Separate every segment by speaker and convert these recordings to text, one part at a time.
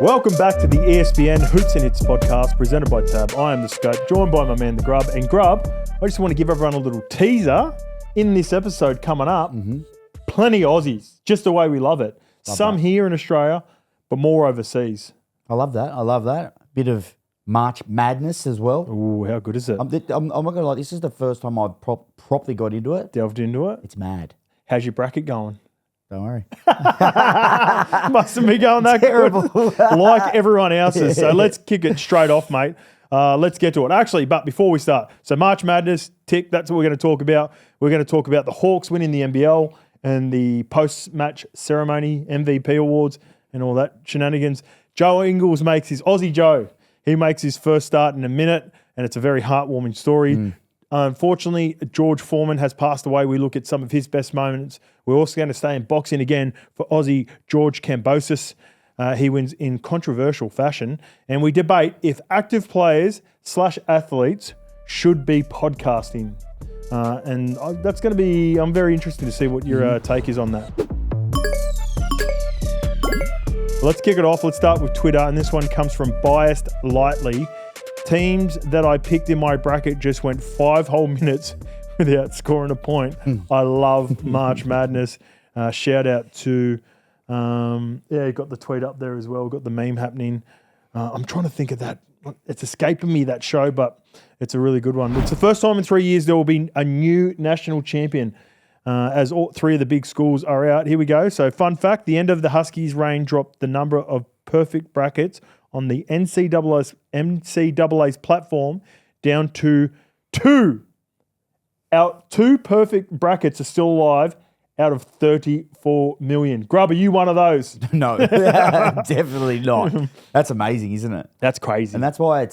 Speaker 1: Welcome back to the ESPN HOOPS HITS podcast presented by Tab. I am the Scope, joined by my man, the Grub. And Grub, I just want to give everyone a little teaser in this episode coming up. Plenty Aussies, just the way we love it. Some here in Australia, but more overseas.
Speaker 2: I love that. Bit of March Madness as well.
Speaker 1: Ooh, how good is it?
Speaker 2: I'm not going to lie, this is the first time I've properly got into it.
Speaker 1: Delved into it?
Speaker 2: It's mad.
Speaker 1: How's your bracket going?
Speaker 2: Don't worry.
Speaker 1: Mustn't be going that
Speaker 2: Terrible.
Speaker 1: good. Like everyone else's. So let's kick it straight off, mate. Let's get to it. Actually, but before we start, so March Madness, tick, that's what we're going to talk about. We're going to talk about the Hawks winning the NBL and the post-match ceremony, MVP awards, and all that shenanigans. Joe Ingles makes his Aussie Joe. He makes his first start in a minute, and it's a very heartwarming story. Unfortunately, George Foreman has passed away. We look at some of his best moments. We're also going to stay in boxing again for Aussie George Kambosos. He wins in controversial fashion. And we debate if active players / athletes should be podcasting. And that's going to be, I'm very interested to see what your take is on that. Let's kick it off. Let's start with Twitter. And this one comes from Biased Lightly. Teams that I picked in my bracket just went 5 whole minutes without scoring a point. I love March Madness. Shout out to, you got the tweet up there as well. Got the meme happening. I'm trying to think of that. It's escaping me, that show, but it's a really good one. It's the first time in 3 years there will be a new national champion as all 3 of the big schools are out. Here we go. So fun fact, the end of the Huskies' reign dropped the number of perfect brackets on the NCAA's platform down to 2. Our 2 perfect brackets are still alive out of 34 million. Grub, are you one of those?
Speaker 2: No, definitely not. That's amazing, isn't it?
Speaker 1: That's crazy.
Speaker 2: And that's why I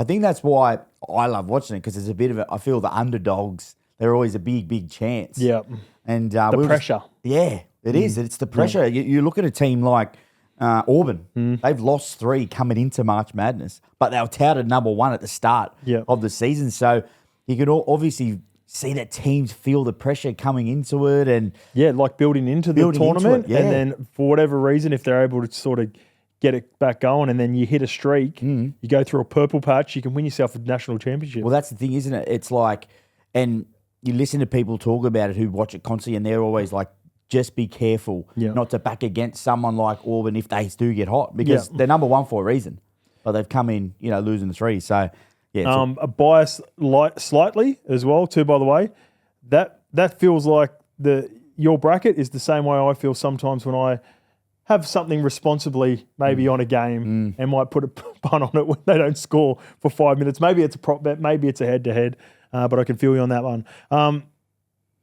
Speaker 2: think that's why I love watching it, because there's a bit of it. I feel the underdogs, they're always a big chance.
Speaker 1: Yeah.
Speaker 2: And
Speaker 1: the pressure.
Speaker 2: It is. It's the pressure. You look at a team like Auburn, they've lost 3 coming into March Madness, but they were touted number 1 at the start of the season. So you could obviously see that teams feel the pressure coming into it, and
Speaker 1: like building into the tournament. And then for whatever reason, if they're able to sort of get it back going, and then you hit a streak, you go through a purple patch, you can win yourself a national championship.
Speaker 2: Well, that's the thing, isn't it? It's like, and you listen to people talk about it who watch it constantly, and they're always like, just be careful not to back against someone like Auburn if they do get hot, because they're number 1 for a reason. But they've come in, losing the 3. So,
Speaker 1: a bias slightly as well, too, by the way. That feels like your bracket is the same way I feel sometimes when I have something responsibly maybe on a game and might put a pun on it when they don't score for 5 minutes. Maybe it's a prop bet, maybe it's a head-to-head, but I can feel you on that one.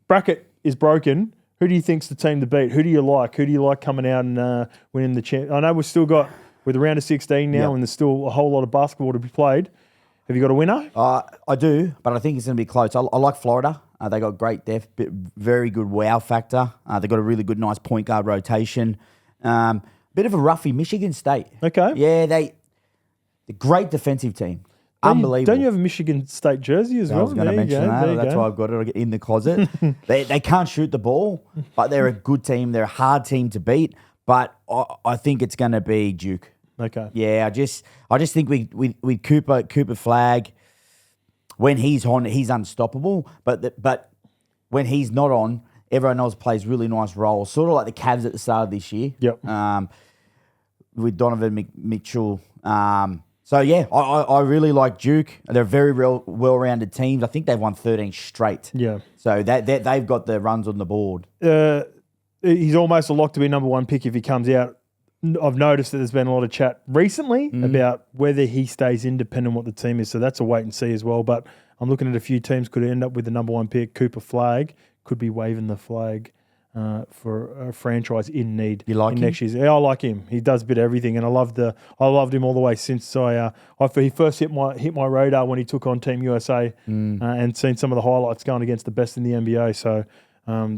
Speaker 1: Bracket is broken. Who do you think's the team to beat? Who do you like? Who do you like coming out and winning the champ? I know we've still got, with a round of 16 now, and there's still a whole lot of basketball to be played. Have you got a winner?
Speaker 2: I do, but I think it's going to be close. I like Florida. They got great depth, very good wow factor. They got a really good, nice point guard rotation. Bit of a roughy Michigan State.
Speaker 1: Okay.
Speaker 2: Yeah, the great defensive team. Unbelievable.
Speaker 1: Don't you have a Michigan State jersey as well?
Speaker 2: I was going to mention that. That's why I've got it in the closet. They can't shoot the ball, but they're a good team. They're a hard team to beat, but I think it's going to be Duke.
Speaker 1: Okay.
Speaker 2: Yeah, I just think with Cooper Flag, when he's on, he's unstoppable. But when he's not on, everyone else plays really nice roles, sort of like the Cavs at the start of this year.
Speaker 1: Yep.
Speaker 2: With Donovan Mitchell. So, I really like Duke. They're a very well-rounded team. I think they've won 13 straight.
Speaker 1: Yeah.
Speaker 2: So they've got the runs on the board.
Speaker 1: He's almost a lock to be number 1 pick if he comes out. I've noticed that there's been a lot of chat recently about whether he stays independent, what the team is. So that's a wait and see as well. But I'm looking at a few teams could end up with the number 1 pick. Cooper Flag could be waving the flag for a franchise in need.
Speaker 2: You like him?
Speaker 1: Next year. Yeah, I like him. He does a bit of everything, and I loved him all the way since he first hit my radar when he took on Team USA, and seen some of the highlights going against the best in the NBA. So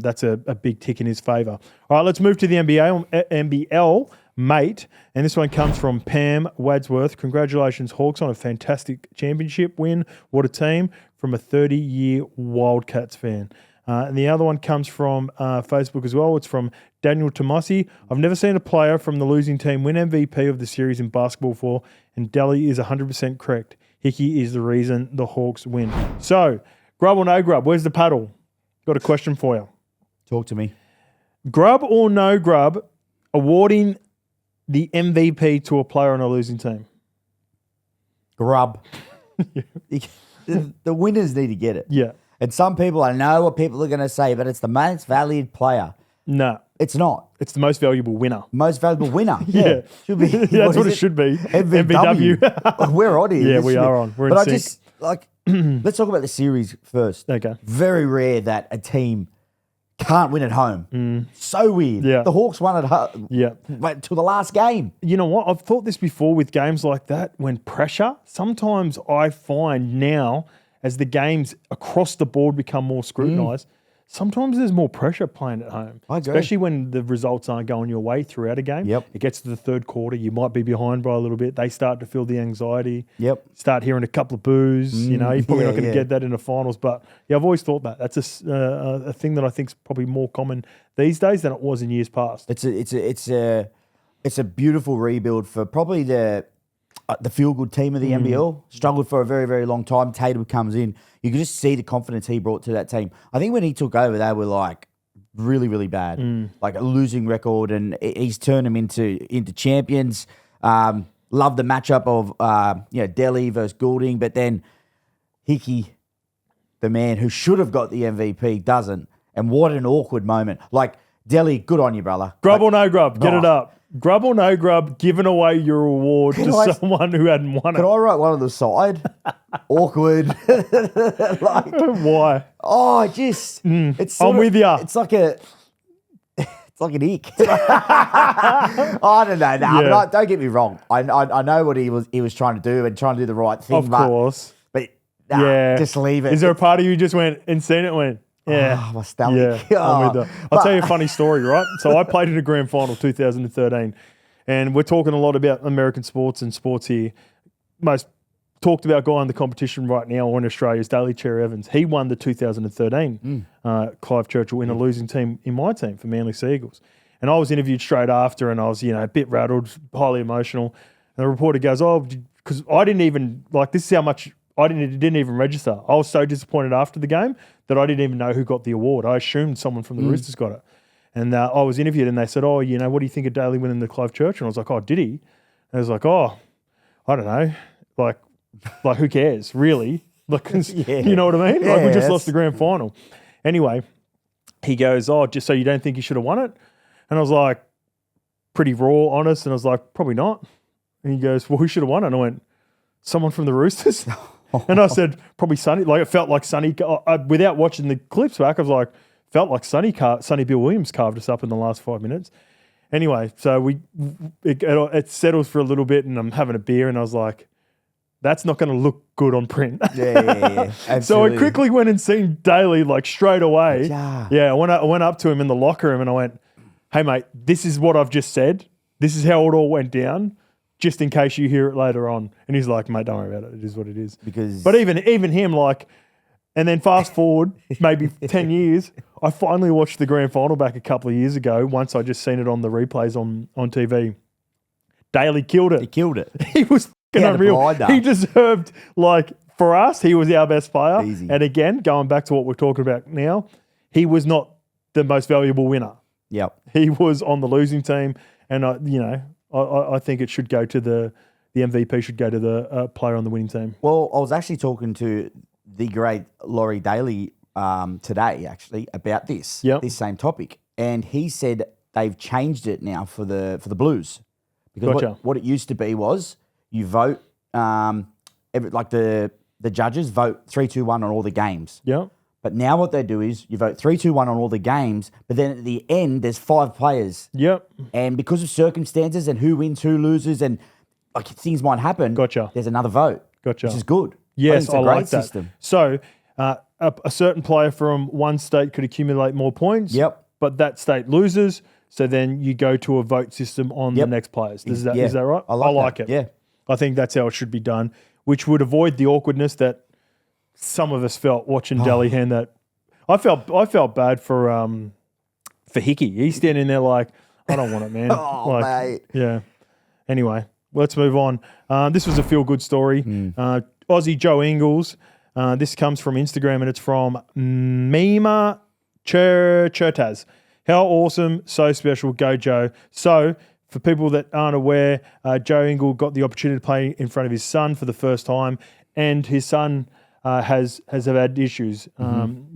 Speaker 1: that's a big tick in his favour. All right, let's move to the NBL, mate. And this one comes from Pam Wadsworth. Congratulations, Hawks, on a fantastic championship win. What a team, from a 30-year Wildcats fan. And the other one comes from Facebook as well. It's from Daniel Tomasi. I've never seen a player from the losing team win MVP of the series in basketball before, and Delhi is 100% correct. Hickey is the reason the Hawks win. So, Grub or no Grub? Where's the paddle? Got a question for you.
Speaker 2: Talk to me. Grub
Speaker 1: or no Grub awarding the MVP to a player on a losing team?
Speaker 2: Grub. The winners need to get it.
Speaker 1: Yeah.
Speaker 2: And some people, I know what people are going to say, but it's the most valued player.
Speaker 1: No.
Speaker 2: It's not.
Speaker 1: It's the most valuable winner.
Speaker 2: Most valuable winner.
Speaker 1: Yeah.
Speaker 2: Should be.
Speaker 1: That's what it should be.
Speaker 2: MVW. We're on here.
Speaker 1: Yeah, we are on. We're in sync.
Speaker 2: I just, let's talk about the series first.
Speaker 1: Okay.
Speaker 2: Very rare that a team can't win at home. So weird.
Speaker 1: Yeah.
Speaker 2: The Hawks won at home.
Speaker 1: Yeah.
Speaker 2: Went to the last game.
Speaker 1: You know what? I've thought this before with games like that. When pressure, sometimes I find now, as the games across the board become more scrutinised, sometimes there's more pressure playing at home.
Speaker 2: I agree.
Speaker 1: Especially when the results aren't going your way throughout a game.
Speaker 2: Yep.
Speaker 1: It gets to the third quarter, you might be behind by a little bit. They start to feel the anxiety.
Speaker 2: Yep.
Speaker 1: Start hearing a couple of boos. You're probably not going to get that in the finals. But yeah, I've always thought that. That's a thing that I think is probably more common these days than it was in years past.
Speaker 2: It's a beautiful rebuild for probably the feel-good team of the NBL. Struggled for a very, very long time. Tatum comes in. You can just see the confidence he brought to that team. I think when he took over, they were like really, really bad. Like a losing record, and he's turned them into champions. Love the matchup of Delhi versus Goulding, but then Hickey, the man who should have got the MVP, doesn't. And what an awkward moment. Like, Delhi, good on you, brother.
Speaker 1: Grub or no Grub? Get it up. Grub or no Grub, giving away your award to someone who hadn't won it.
Speaker 2: Can I write one on the side? Awkward.
Speaker 1: Why?
Speaker 2: Oh, just it's.
Speaker 1: I'm with you.
Speaker 2: It's like an ick. I don't know. But don't get me wrong. I know what he was trying to do and trying to do the right thing.
Speaker 1: Of course.
Speaker 2: But just leave it.
Speaker 1: Is there a part of you just went and seen it? Yeah.
Speaker 2: My stomach. Yeah,
Speaker 1: I'm with you. I'll tell you a funny story, right? So I played in a grand final 2013, and we're talking a lot about American sports and sports here. Most talked about guy in the competition right now in Australia is Daly Cherry Evans. He won the 2013 Clive Churchill in a losing team in my team for Manly Sea Eagles. And I was interviewed straight after, and I was, a bit rattled, highly emotional. And the reporter goes, because I didn't even, this is how much I didn't even register. I was so disappointed after the game that I didn't even know who got the award. I assumed someone from the Roosters got it. And I was interviewed, and they said, what do you think of Daly winning the Clive Churchill? And I was like, did he? And I was like, I don't know. Like who cares, really? You know what I mean? We just lost the grand final. Anyway, he goes, just so you don't think you should have won it? And I was like, pretty raw, honest. And I was like, probably not. And he goes, well, who should have won it? And I went, someone from the Roosters. And I said, probably Sonny. It felt like Sonny, without watching the clips back, I was like, felt like Sonny Bill Williams carved us up in the last 5 minutes. Anyway, so it settles for a little bit, and I'm having a beer, and I was like, that's not going to look good on print.
Speaker 2: Yeah.
Speaker 1: So I quickly went and seen Daly straight away.
Speaker 2: Yeah.
Speaker 1: I went up to him in the locker room, and I went, hey, mate, this is what I've just said. This is how it all went down, just in case you hear it later on. And he's like, mate, don't worry about it. It is what it is. But even him, and then fast forward maybe 10 years, I finally watched the grand final back a couple of years ago, once I just seen it on the replays on TV. Daly killed it.
Speaker 2: He killed it.
Speaker 1: He was unreal. He deserved, for us, he was our best player.
Speaker 2: Easy.
Speaker 1: And again, going back to what we're talking about now, he was not the most valuable winner.
Speaker 2: Yep.
Speaker 1: He was on the losing team, and I think it should go to the MVP should go to the player on the winning team.
Speaker 2: Well, I was actually talking to the great Laurie Daly today, actually, about this same topic, and he said they've changed it now for the Blues, because what it used to be was you vote, the judges vote 3-2-1 on all the games.
Speaker 1: Yeah.
Speaker 2: But now what they do is you vote 3-2-1 on all the games, but then at the end there's 5 players.
Speaker 1: Yep.
Speaker 2: And because of circumstances and who wins, who loses, and things might happen. There's another vote. Which is good.
Speaker 1: Yes, I like that.
Speaker 2: System.
Speaker 1: So a certain player from one state could accumulate more points.
Speaker 2: Yep.
Speaker 1: But that state loses, so then you go to a vote system on the next players. Is that right?
Speaker 2: I like
Speaker 1: it.
Speaker 2: Yeah.
Speaker 1: I think that's how it should be done, which would avoid the awkwardness that some of us felt watching Delhi hand that I felt bad for Hickey. He's standing there like, I don't want it, man.
Speaker 2: Oh, mate.
Speaker 1: Yeah. Anyway, let's move on. This was a feel-good story. Aussie Joe Ingles. This comes from Instagram, and it's from Mima Chertaz. How awesome, so special, go Joe. So, for people that aren't aware, Joe Ingles got the opportunity to play in front of his son for the first time, and his son has had issues.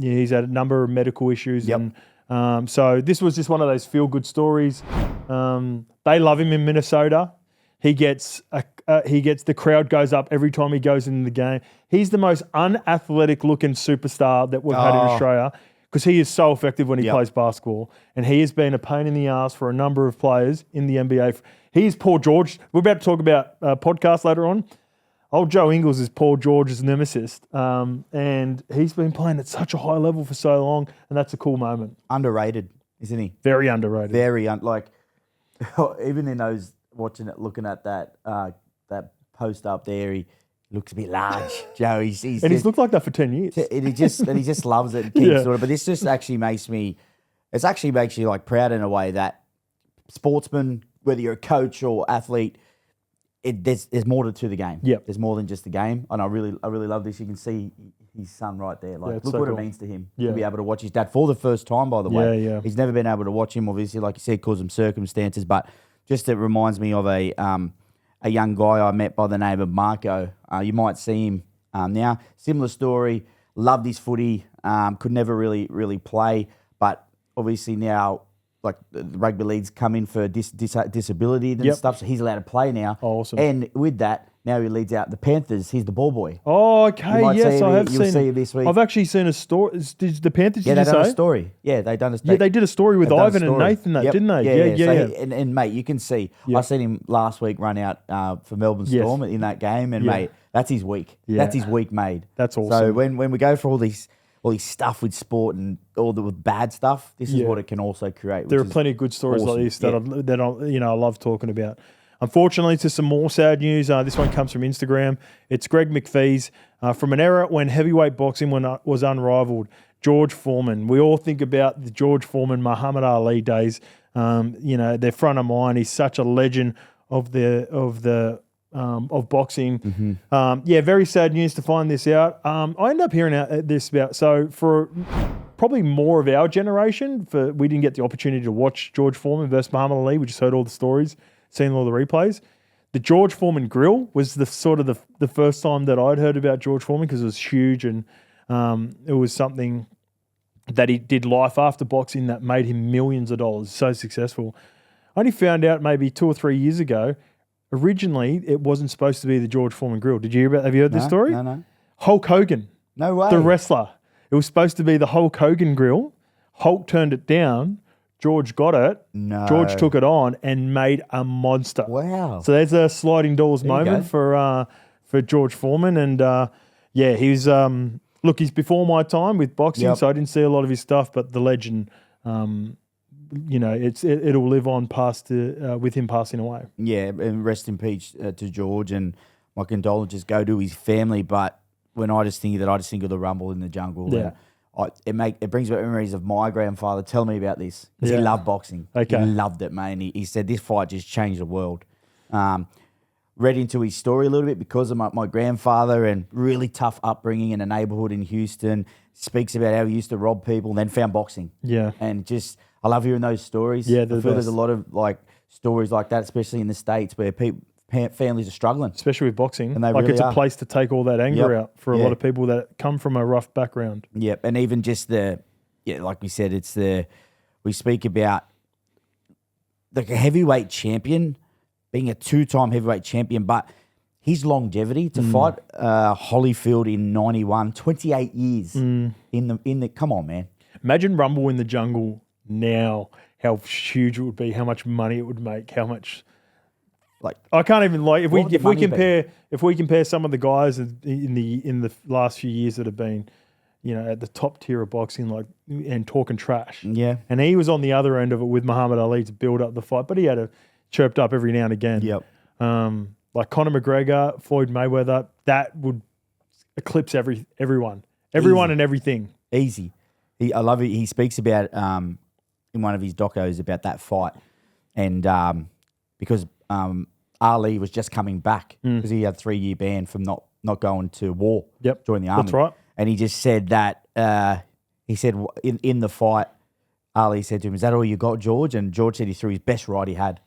Speaker 1: He's had a number of medical issues.
Speaker 2: Yep.
Speaker 1: And so this was just one of those feel-good stories. They love him in Minnesota. He gets the crowd goes up every time he goes into the game. He's the most unathletic looking superstar that we've had in Australia because he is so effective when he plays basketball. And he has been a pain in the ass for a number of players in the NBA. He's Paul George. We're about to talk about a podcast later on. Old Joe Ingles is Paul George's nemesis. And he's been playing at such a high level for so long. And that's a cool moment.
Speaker 2: Underrated, isn't he?
Speaker 1: Very underrated.
Speaker 2: Even in those watching it, looking at that post up there, he looks a bit large. Joe,
Speaker 1: he's looked like that for 10 years.
Speaker 2: And he just loves it and keeps doing it. But this just actually makes you like proud in a way that sportsmen, whether you're a coach or athlete, there's more to the game.
Speaker 1: Yep.
Speaker 2: There's more than just the game. And I really love this. You can see his son right there. Like, look
Speaker 1: so
Speaker 2: what
Speaker 1: cool.
Speaker 2: it means to him to be able to watch his dad for the first time, by the way.
Speaker 1: Yeah.
Speaker 2: He's never been able to watch him, obviously, like you said, because of circumstances. But just it reminds me of a young guy I met by the name of Marco. You might see him now. Similar story. Loved his footy. Could never really play. But obviously now, like the rugby league's come in for disability and stuff, so he's allowed to play now.
Speaker 1: Oh, awesome.
Speaker 2: And with that, now he leads out the Panthers. He's the ball boy.
Speaker 1: Oh, okay. Yes, I have seen.
Speaker 2: You'll see it this week.
Speaker 1: I've actually seen a story. Did the Panthers?
Speaker 2: Yeah,
Speaker 1: did
Speaker 2: they
Speaker 1: you
Speaker 2: done
Speaker 1: say?
Speaker 2: a story. Yeah, they done a.
Speaker 1: They did a story with Ivan and Nathan, didn't they? Yeah.
Speaker 2: And mate, you can see. I seen him last week run out for Melbourne Storm in that game, and mate, that's his week.
Speaker 1: Yeah.
Speaker 2: That's his week made.
Speaker 1: That's awesome.
Speaker 2: So when we go for all these stuff with sport and all the bad stuff, this is what it can also create.
Speaker 1: There are plenty of good stories like this that I love talking about. Unfortunately, to some more sad news, this one comes from Instagram. It's Greg McPhee's. From an era when heavyweight boxing was unrivaled, George Foreman. We all think about the George Foreman, Muhammad Ali days. They're front of mind. He's such a legend of boxing. Very sad news to find this out. I ended up hearing this about, so for probably more of our generation, we didn't get the opportunity to watch George Foreman versus Muhammad Ali. We just heard all the stories, seen all the replays. The George Foreman grill was the first time that I'd heard about George Foreman because it was huge and it was something that he did life after boxing that made him millions of dollars, so successful. I only found out maybe 2 or 3 years ago, originally it wasn't supposed to be the George Foreman grill. Have you heard this story?
Speaker 2: No.
Speaker 1: Hulk Hogan.
Speaker 2: No way.
Speaker 1: The wrestler. It was supposed to be the Hulk Hogan grill. Hulk turned it down. George got it.
Speaker 2: No.
Speaker 1: George took it on and made a monster.
Speaker 2: Wow.
Speaker 1: So there's a sliding doors moment for George Foreman. And he's he's before my time with boxing, so I didn't see a lot of his stuff, but the legend, it'll live on past with him passing away. Yeah,
Speaker 2: and rest in peace to George, and my condolences go to his family. But when I just think of the rumble in the jungle.
Speaker 1: Yeah.
Speaker 2: It brings back memories of my grandfather telling me about this because he loved boxing.
Speaker 1: Okay.
Speaker 2: He loved it, man. He said this fight just changed the world. Read into his story a little bit because of my grandfather and really tough upbringing in a neighborhood in Houston. Speaks about how he used to rob people and then found boxing.
Speaker 1: Yeah.
Speaker 2: And just, I love hearing those stories.
Speaker 1: Yeah,
Speaker 2: I feel there's a lot of stories like that, especially in the States where families are struggling.
Speaker 1: Especially with boxing.
Speaker 2: And they really
Speaker 1: it's a place to take all that anger out for a lot of people that come from a rough background.
Speaker 2: Yep. And even just like we said, we speak about the heavyweight champion being a 2-time heavyweight champion, but his longevity to fight Holyfield in 91, 28 years in the come on, man.
Speaker 1: Imagine Rumble in the Jungle now, how huge it would be, how much money it would make, how much I can't even if we compare some of the guys in the last few years that have been, at the top tier of boxing, and talking trash.
Speaker 2: Yeah.
Speaker 1: And he was on the other end of it with Muhammad Ali to build up the fight, but he had chirped up every now and again.
Speaker 2: Yep.
Speaker 1: Like Conor McGregor, Floyd Mayweather, that would eclipse everyone and everything.
Speaker 2: Easy. I love it. He speaks about in one of his docos about that fight, and because Ali was just coming back because he had a 3-year ban from not going to war. Join the army.
Speaker 1: That's right.
Speaker 2: And he just said that he said in the fight, Ali said to him, "Is that all you got, George?" And George said he threw his best right he had.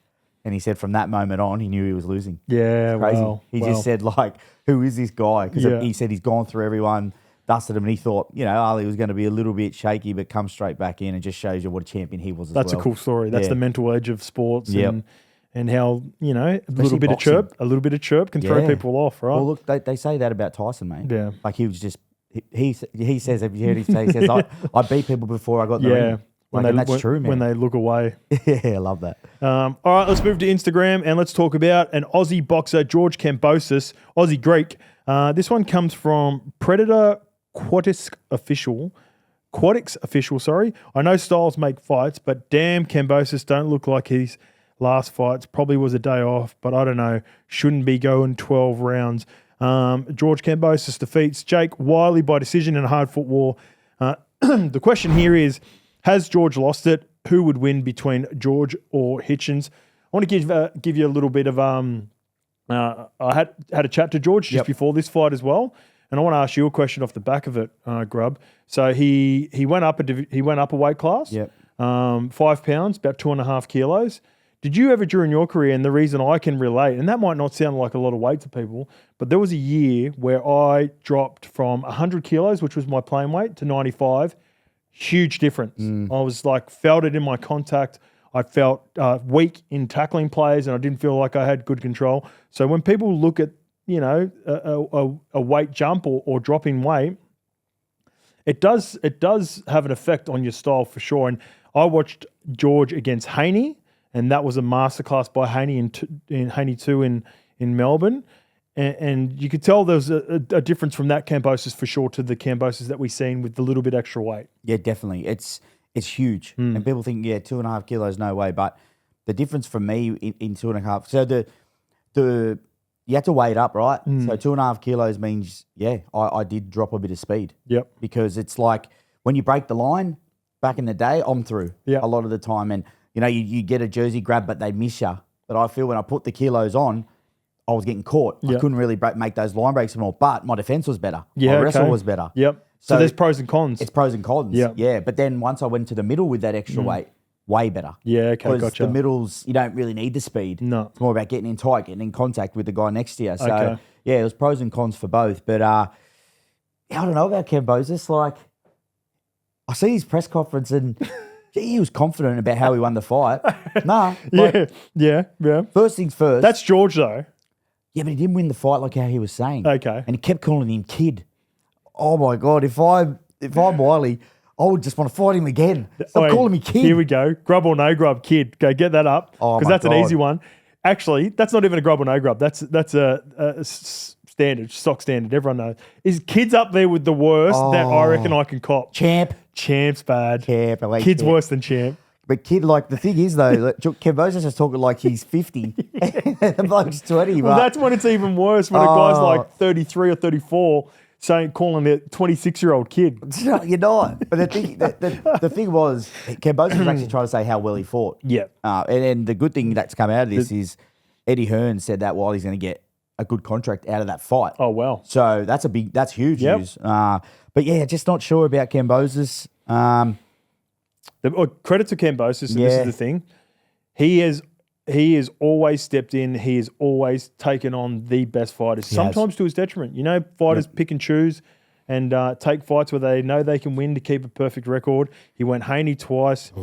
Speaker 2: And he said from that moment on, he knew he was losing.
Speaker 1: Yeah,
Speaker 2: it's crazy.
Speaker 1: wow.
Speaker 2: He just said, like, who is this guy? Because he said he's gone through everyone, dusted him, and he thought, Ali was going to be a little bit shaky, but come straight back in and just shows you what a champion he was as well.
Speaker 1: That's a cool story. That's the mental edge of sports and how, a
Speaker 2: Especially
Speaker 1: little bit of chirp can throw people off, right?
Speaker 2: Well, look, they say that about Tyson, mate.
Speaker 1: Yeah.
Speaker 2: Like he was just, he says, have you heard him say, he says, I beat people before I got the ring. And that's true, man.
Speaker 1: When they look away.
Speaker 2: Yeah, I love that.
Speaker 1: All right, let's move to Instagram and let's talk about an Aussie boxer, George Kambosos, Aussie Greek. This one comes from Predator Aquatics Official. I know styles make fights, but damn, Kambosos don't look like his last fights. Probably was a day off, but I don't know. Shouldn't be going 12 rounds. George Kambosos defeats Jake Wyllie by decision in a hard-fought war. The question here is, has George lost it? Who would win between George or Hitchens? I want to give you a little bit of I had a chat to George just before this fight as well, and I want to ask you a question off the back of it, Grub. So he went up a weight class, 5 pounds, about 2.5 kilos. Did you ever during your career, and the reason I can relate, and that might not sound like a lot of weight to people, but there was a year where I dropped from 100 kilos, which was my playing weight, to 95. Huge difference. I was felt it in my contact. I felt weak in tackling players, and I didn't feel like I had good control. So when people look at a weight jump or drop in weight, it does have an effect on your style for sure. And I watched George against Haney, and that was a masterclass by Haney in Haney 2 in Melbourne. And you could tell there was a difference from that Kambosos for sure to the Kambosos that we've seen with the little bit extra weight.
Speaker 2: Yeah, definitely. It's huge. And people think, 2.5 kilos, no way. But the difference for me in 2.5, so you have to weigh it up, right? So 2.5 kilos means, I did drop a bit of speed.
Speaker 1: Yep.
Speaker 2: Because it's like when you break the line, back in the day, I'm through a lot of the time. And, you get a jersey grab, but they miss you. But I feel when I put the kilos on, I was getting caught. I couldn't really make those line breaks anymore, but my defense was better. My wrestle was better.
Speaker 1: Yep. So there's pros and cons.
Speaker 2: It's pros and cons. Yeah. But then once I went to the middle with that extra weight, way better.
Speaker 1: Yeah, okay,
Speaker 2: because
Speaker 1: gotcha.
Speaker 2: the middles, you don't really need the speed.
Speaker 1: No.
Speaker 2: It's more about getting in tight, getting in contact with the guy next to you. So, there's pros and cons for both. But I don't know about Kambosos. I see his press conference and he was confident about how he won the fight.
Speaker 1: Yeah.
Speaker 2: First things first.
Speaker 1: That's George though.
Speaker 2: Yeah, but he didn't win the fight like how he was saying.
Speaker 1: Okay.
Speaker 2: And he kept calling him kid. Oh my God, if I'm Wyllie, I would just want to fight him again. Stop calling me kid.
Speaker 1: Here we go. Grub or no grub, kid. Go get that up. Because that's an easy one. Actually, that's not even a grub or no grub. That's a standard, stock standard. Everyone knows. Is kids up there with the worst that I reckon I can cop? Champ's bad. Kid's worse than champ.
Speaker 2: But kid, the thing is though, Kambosos is talking like he's 50. The bloke's 20.
Speaker 1: Well, that's when it's even worse when a guy's 33 or 34 calling a 26-year-old kid.
Speaker 2: You're not. But the thing was, Kambosos was actually trying to say how well he fought.
Speaker 1: Yeah.
Speaker 2: And the good thing that's come out of this is Eddie Hearn said that Wylie's going to get a good contract out of that fight.
Speaker 1: Oh, wow.
Speaker 2: So that's huge news. But just not sure about Kambosos.
Speaker 1: Credit to Kambosos, and this is the thing. He has always stepped in. He has always taken on the best fighters, sometimes to his detriment. Fighters pick and choose and take fights where they know they can win to keep a perfect record. He went Haney twice,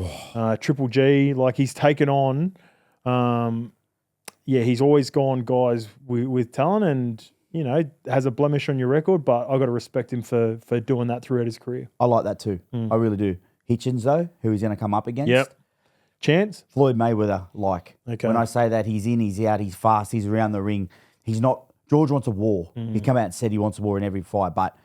Speaker 1: Triple G. He's taken on, he's always gone guys with talent and, has a blemish on your record, but I've got to respect him for doing that throughout his career.
Speaker 2: I like that too. I really do. Hitchens, though, who he's going to come up against.
Speaker 1: Yep. Chance?
Speaker 2: Floyd Mayweather,
Speaker 1: Okay.
Speaker 2: When I say that, he's in, he's out, he's fast, he's around the ring. He's not... George wants a war. He come out and said he wants a war in every fight, but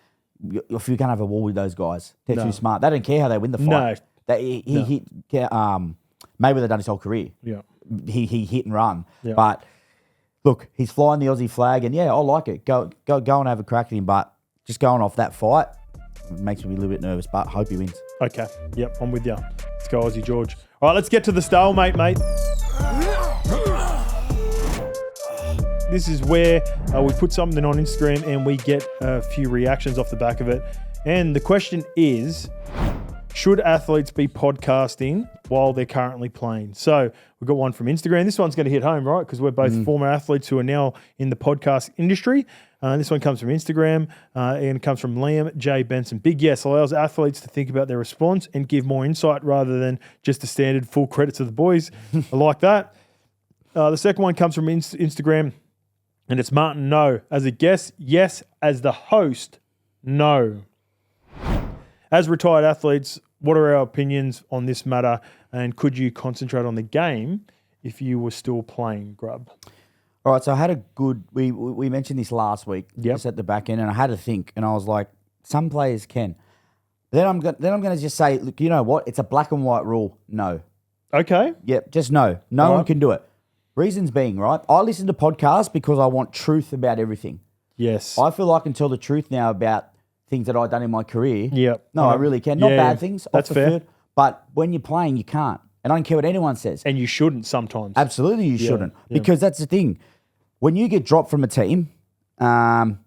Speaker 2: if you're going to have a war with those guys, they're too smart. They don't care how they win the fight.
Speaker 1: No.
Speaker 2: He hit... Mayweather done his whole career.
Speaker 1: Yeah.
Speaker 2: He hit and run.
Speaker 1: Yeah.
Speaker 2: But, look, he's flying the Aussie flag, and I like it. Go and have a crack at him, but just going off that fight, It makes me a little bit nervous, but hope he wins.
Speaker 1: Okay. Yep, I'm with you. Let's go, Aussie George. All right, let's get to the stalemate, mate. This is where we put something on Instagram and we get a few reactions off the back of it. And the question is, should athletes be podcasting while they're currently playing? So we've got one from Instagram. This one's going to hit home, right? Because we're both former athletes who are now in the podcast industry. This one comes from Instagram and it comes from Liam J. Benson. Big yes allows athletes to think about their response and give more insight rather than just a standard full credit to the boys. I like that. The second one comes from Instagram. And it's Martin, no. As a guest, yes. As the host, no. As retired athletes, what are our opinions on this matter? And could you concentrate on the game if you were still playing, Grub?
Speaker 2: All right, so I had a good... We mentioned this last week,
Speaker 1: Yep.
Speaker 2: just at the back end, and I had to think, and I was like, some players can. Then I'm going to just say, look, you know what? It's a black and white rule. No.
Speaker 1: Okay.
Speaker 2: Yep, just no. No
Speaker 1: All
Speaker 2: one
Speaker 1: right.
Speaker 2: can do it. Reasons being, right? I listen to podcasts because I want truth about everything.
Speaker 1: Yes.
Speaker 2: I feel I can tell the truth now about things that I've done in my career.
Speaker 1: Yep.
Speaker 2: No, I really can. Not
Speaker 1: Yeah,
Speaker 2: bad things.
Speaker 1: that's
Speaker 2: off the
Speaker 1: fair.
Speaker 2: field, but when you're playing, you can't. And I don't care what anyone says.
Speaker 1: And you shouldn't sometimes.
Speaker 2: Absolutely, you shouldn't.
Speaker 1: yeah.
Speaker 2: Because that's the thing. When you get dropped from a team, are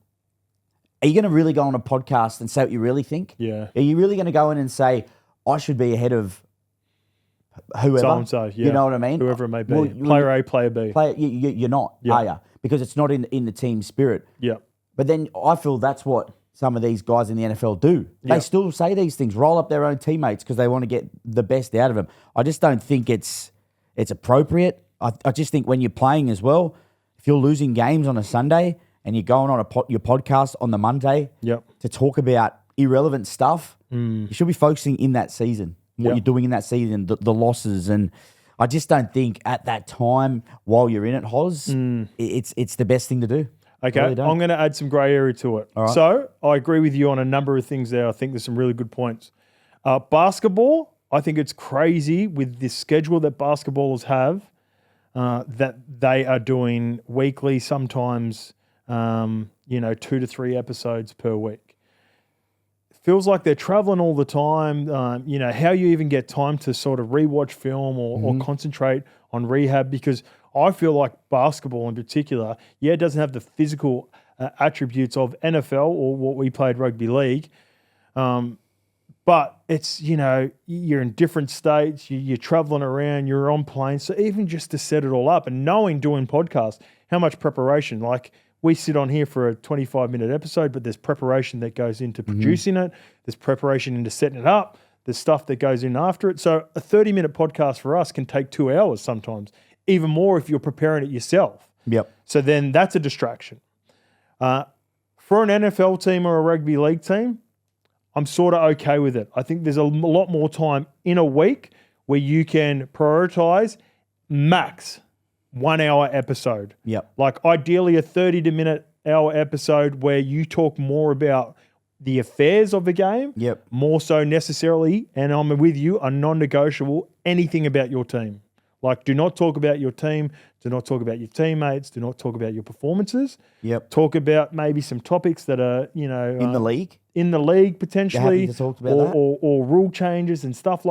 Speaker 2: you going to really go on a podcast and say what you really think?
Speaker 1: Yeah.
Speaker 2: Are you really going to go in and say, I should be ahead of whoever?
Speaker 1: So-and-so, yeah.
Speaker 2: You know what I mean?
Speaker 1: Whoever it may be.
Speaker 2: Well,
Speaker 1: Player A, player B.
Speaker 2: You're not,
Speaker 1: Yeah.
Speaker 2: are you? Because it's not in the team spirit.
Speaker 1: Yeah.
Speaker 2: But then I feel that's what some of these guys in the NFL do. They
Speaker 1: Yeah.
Speaker 2: still say these things, roll up their own teammates because they want to get the best out of them. I just don't think it's appropriate. I just think when you're playing as well, if you're losing games on a Sunday and you're going on your podcast on the Monday
Speaker 1: Yep.
Speaker 2: to talk about irrelevant stuff, you should be focusing in that season, what
Speaker 1: Yep.
Speaker 2: you're doing in that season, the losses. And I just don't think at that time while you're in it, Hoz, it's the best thing to do.
Speaker 1: Okay,
Speaker 2: I really don't.
Speaker 1: I'm going to add some grey area to it.
Speaker 2: right.
Speaker 1: So I agree with you on a number of things there. I think there's some really good points. Basketball, I think it's crazy with the schedule that basketballers have that they are doing weekly, sometimes 2 to 3 episodes per week. Feels like they're traveling all the time. How you even get time to sort of rewatch film or concentrate on rehab, because I feel like basketball in particular, it doesn't have the physical attributes of NFL or what we played rugby league. But it's, you're in different states, you're traveling around, you're on planes. So even just to set it all up and knowing doing podcasts, how much preparation, like we sit on here for a 25-minute episode, but there's preparation that goes into producing it. There's preparation into setting it up. There's stuff that goes in after it. So a 30-minute podcast for us can take 2 hours sometimes, even more if you're preparing it yourself.
Speaker 2: Yep.
Speaker 1: So then that's a distraction. For an NFL team or a rugby league team, I'm sort of okay with it. I think there's a lot more time in a week where you can prioritize max 1 hour episode.
Speaker 2: Yep.
Speaker 1: Like ideally a 30-minute hour episode where you talk more about the affairs of the game,
Speaker 2: Yep.
Speaker 1: more so necessarily, and I'm with you, a non-negotiable, anything about your team. Like do not talk about your team, do not talk about your teammates, do not talk about your performances.
Speaker 2: Yep.
Speaker 1: Talk about maybe some topics that are,
Speaker 2: In the league.
Speaker 1: in the league potentially,
Speaker 2: You're happy to talk about that?
Speaker 1: or rule changes and stuff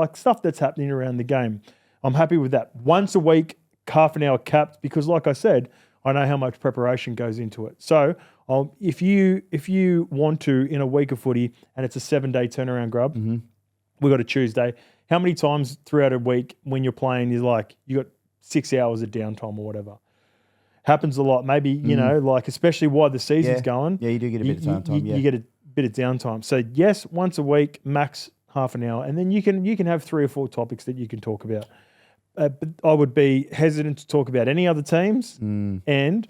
Speaker 1: that's happening around the game. I'm happy with that. Once a week, half an hour capped, because like I said, I know how much preparation goes into it. So if you want to in a week of footy and it's a 7-day turnaround, Grub, we got a Tuesday. How many times throughout a week when you're playing is like you got 6 hours of downtime or whatever? Happens a lot. Maybe, like especially while the season's going.
Speaker 2: Yeah, you do get a bit of downtime.
Speaker 1: You get a bit of downtime. So yes, once a week, max half an hour. And then you can have 3 or 4 topics that you can talk about. But I would be hesitant to talk about any other teams and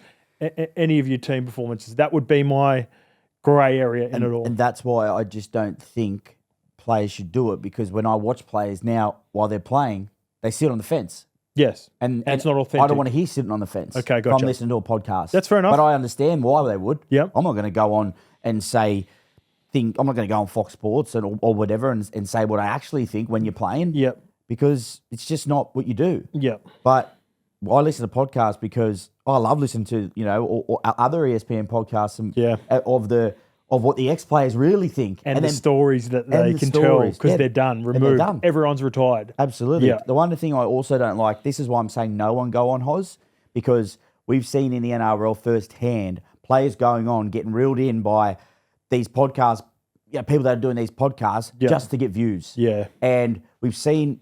Speaker 1: any of your team performances. That would be my grey area in it all.
Speaker 2: And that's why I just don't think players should do it, because when I watch players now while they're playing, they sit on the fence.
Speaker 1: Yes.
Speaker 2: And
Speaker 1: it's not authentic.
Speaker 2: I don't want to hear sitting on the fence.
Speaker 1: Okay,
Speaker 2: if
Speaker 1: gotcha.
Speaker 2: I'm listening to a podcast.
Speaker 1: That's fair enough.
Speaker 2: But I understand why they would.
Speaker 1: Yep.
Speaker 2: I'm not going to go on and say, I'm not going to go on Fox Sports or whatever and say what I actually think when you're playing.
Speaker 1: Yep.
Speaker 2: Because it's just not what you do.
Speaker 1: Yep.
Speaker 2: But I listen to podcasts because I love listening to, or other ESPN podcasts of what the ex-players really think.
Speaker 1: And the
Speaker 2: then,
Speaker 1: stories that they can tell because they're done, removed.
Speaker 2: Done.
Speaker 1: Everyone's retired.
Speaker 2: Absolutely.
Speaker 1: Yeah.
Speaker 2: The one thing I also don't like, this is why I'm saying no one go on Hoz, because we've seen in the NRL firsthand players going on, getting reeled in by these podcasts, people that are doing these podcasts just to get views.
Speaker 1: Yeah.
Speaker 2: And we've seen,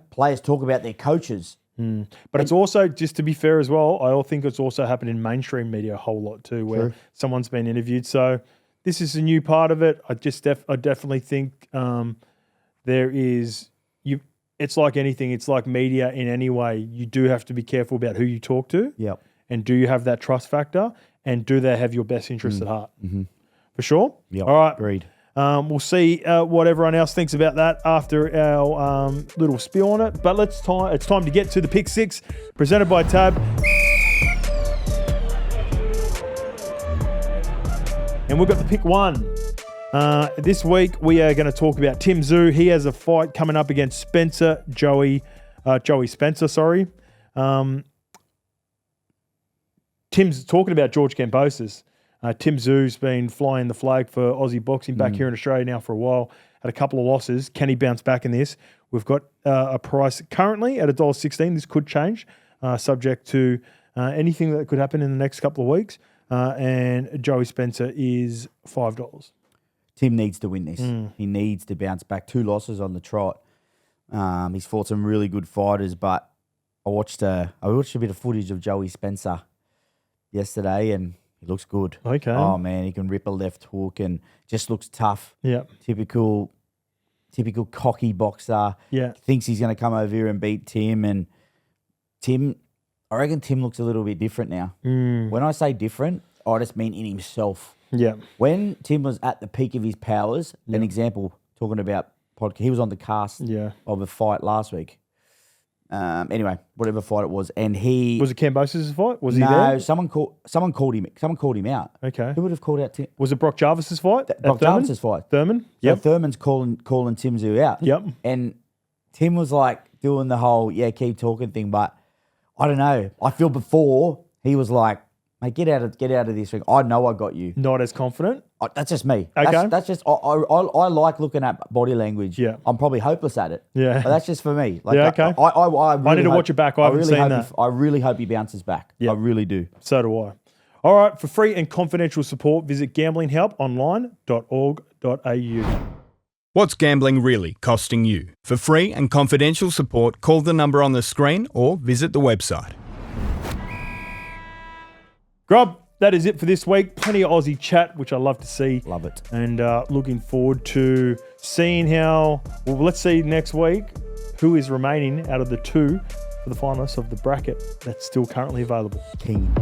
Speaker 2: players talk about their coaches.
Speaker 1: But it's also, just to be fair as well, I think it's also happened in mainstream media a whole lot too, where someone's been interviewed. So this is a new part of it. I definitely think there is it's like anything. It's like media in any way. You do have to be careful about who you talk to.
Speaker 2: Yep.
Speaker 1: And do you have that trust factor? And do they have your best interests at heart?
Speaker 2: Mm-hmm.
Speaker 1: For sure.
Speaker 2: Yep.
Speaker 1: All right.
Speaker 2: Agreed.
Speaker 1: We'll see what everyone else thinks about that after our little spiel on it. But it's time to get to the Pick 6, presented by Tab. And we've got the Pick 1. This week, we are going to talk about Tszyu. He has a fight coming up against Joey Spencer, sorry. Tim's talking about George Kambosos. Tszyu's been flying the flag for Aussie boxing back here in Australia now for a while. Had a couple of losses. Can he bounce back in this? We've got a price currently at $1.16. This could change, subject to anything that could happen in the next couple of weeks. And Joey Spencer is $5.
Speaker 2: Tim needs to win this. He needs to bounce back. 2 losses on the trot. He's fought some really good fighters, but I watched a bit of footage of Joey Spencer yesterday, and he looks good.
Speaker 1: Okay.
Speaker 2: Oh man, he can rip a left hook and just looks tough.
Speaker 1: Yeah.
Speaker 2: Typical cocky boxer.
Speaker 1: Yeah.
Speaker 2: Thinks he's going to come over here and beat Tim, and I reckon Tim looks a little bit different now. When I say different, I just mean in himself.
Speaker 1: Yeah.
Speaker 2: When Tim was at the peak of his powers, an example, talking about podcast, he was on the cast of a fight last week. Anyway, whatever fight it was, and he
Speaker 1: was it Kambosos' fight? Was he there?
Speaker 2: No, someone called him out.
Speaker 1: Okay.
Speaker 2: Who would have called out Tim?
Speaker 1: Was it Brock Jarvis's fight?
Speaker 2: Brock Jarvis's fight.
Speaker 1: Thurman?
Speaker 2: So Thurman's calling Tszyu out.
Speaker 1: Yep.
Speaker 2: And Tim was like doing the whole keep talking thing, but I don't know. I feel before he was like, mate, get out of this ring. I know I got you.
Speaker 1: Not as confident?
Speaker 2: That's just me.
Speaker 1: Okay.
Speaker 2: That's just, I like looking at body language.
Speaker 1: Yeah.
Speaker 2: I'm probably hopeless at it.
Speaker 1: Yeah.
Speaker 2: But that's just for me. Like,
Speaker 1: yeah, okay.
Speaker 2: I
Speaker 1: need to watch it back. I haven't seen that.
Speaker 2: I really hope he bounces back.
Speaker 1: Yeah.
Speaker 2: I really do.
Speaker 1: So do I. All right. For free and confidential support, visit gamblinghelponline.org.au.
Speaker 3: What's gambling really costing you? For free and confidential support, call the number on the screen or visit the website.
Speaker 1: Grub, that is it for this week. Plenty of Aussie chat, which I love to see.
Speaker 2: Love it.
Speaker 1: And looking forward to seeing let's see next week who is remaining out of the 2 for the finalists of the bracket that's still currently available.
Speaker 2: Keen.